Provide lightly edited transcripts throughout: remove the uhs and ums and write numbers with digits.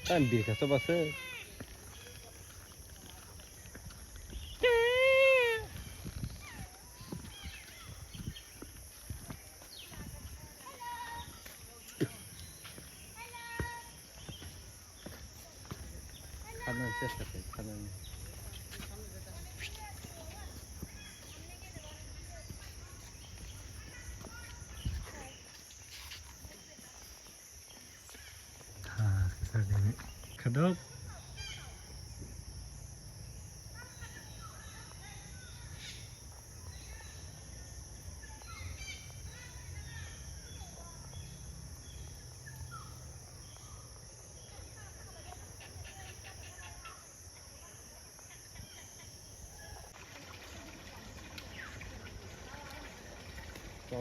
Kan bir kasa bası. Kanan ses yapıyor. Kanan. Ha, güzel değil mi? Kadok.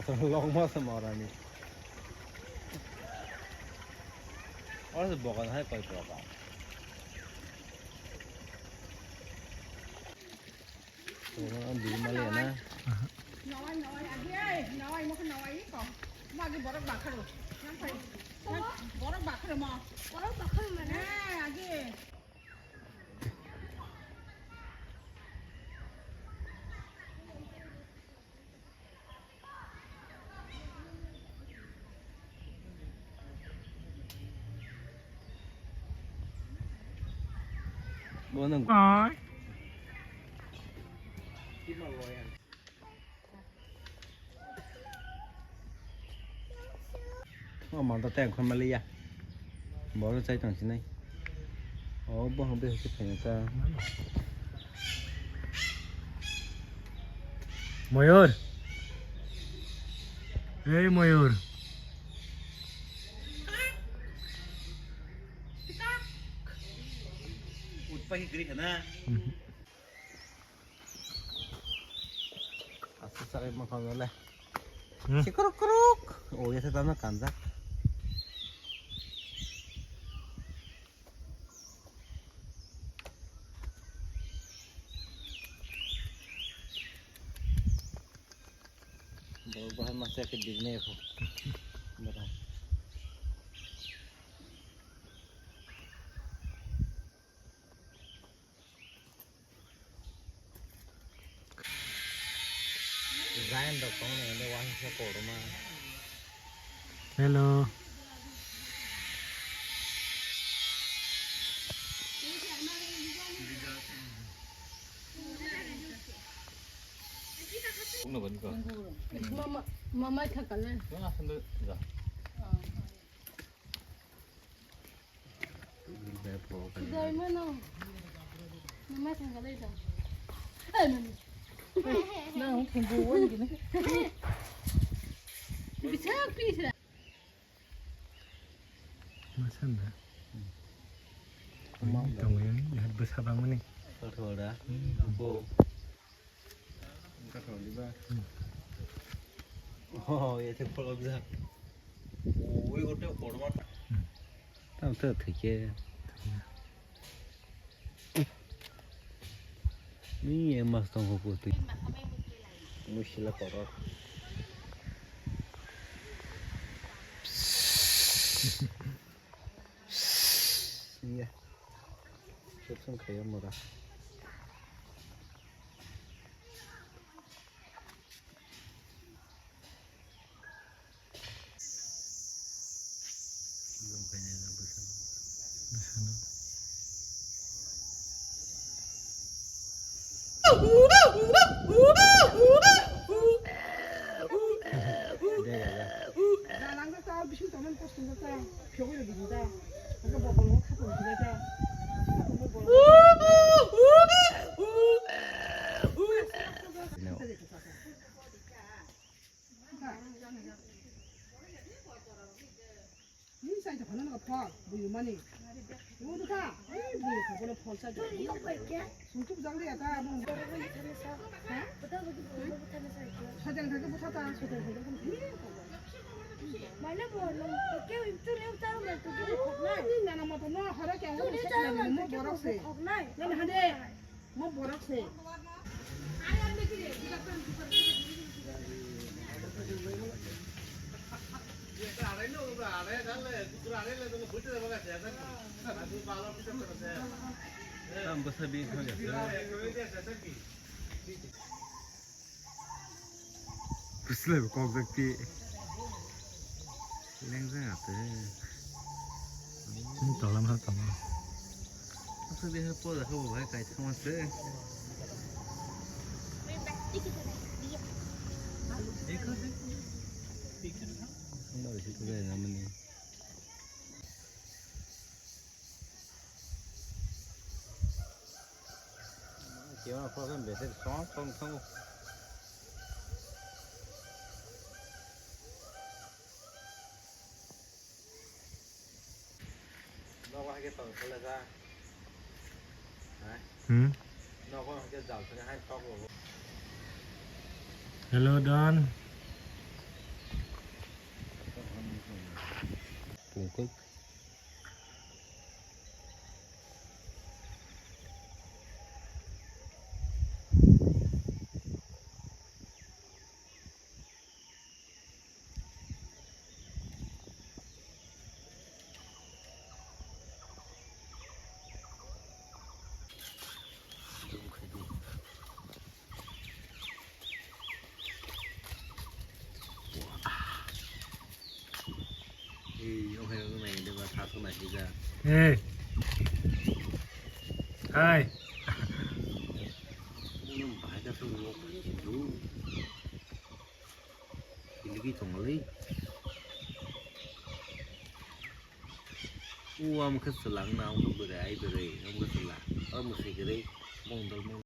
Sonra lokması mı aranıyor? Orası boğan, hay koy boğan. Orang di mana ya? Nói anh ơi, nói một cái nói còn mà cái bỏ đất bạc rồi, nó phải bỏ đất bạc rồi mà, bỏ đất bạc rồi mà nè, cái Bữa nâng Ôi. mà tao tèm con Malia bỏ ra xây thằng trên đây bố không biết cái thằng ta Moyor. Hey Moyor. ụt phải cái gì hả? Sao em mà không nói chỉ kruk kruk ôi thế tao nó cảm giác bahan masih ke Disney aku betul design dah kau ni ada wahai siapa rumah Hello. cũng là vẫn còn mama thật cả lên. nó không được rồi Rồi mà nó mama thật cả lên rồi. Ê mình nó không thèm bù gì nữa. Bị sao bị sao? Masan dah. Tunggu yang lihat besar banget nih. thôi đã bộ thôi đi ba vậy thì follow ra ôi có treo cổ nó tao thử kia ini emas tong putih musila koror iya langsung kayak murah 나랑 그 비신 도면 또 생겼다. 벽을 믿는다. 이거 뭐 보는 거 카드 기다려. 인사이드 보는 거 봐. 뭐 유만이. 이거도 가. 뭐 가보는 펄사죠. 손톱 장례야 다. 뭐 사장 되게 못하다. 사장 되게 Mana bolong, porque itu ni utara mereka tu koknai. ini nama apa nama hari yang Tu aku ni cek utara lagi mau mereka borak sih. koknai. Yang ada mau borak sih. Ada Tam basa bi khang ya. Pusle bu konzakti. Leng ra te. Ni to lam ha to. Basa bi ha po la ko ba kai thang ma se. Không đâu thì cứ về là mình chiếu là có cái bể sẽ xóa không không nó có hai cái tầng sẽ là ra đấy nó có cái dạo sẽ hai tóc của Hello Don. Trung Quốc ông hay cái này để mà thả xuống này đi ra. Hey. Hi. Nó phải cái số một đủ. Cái thùng lý. Ông cái sờ lắng nào ông bự đại bự đấy, ông cái sờ lắng, ông một cái đấy, mong đâu mong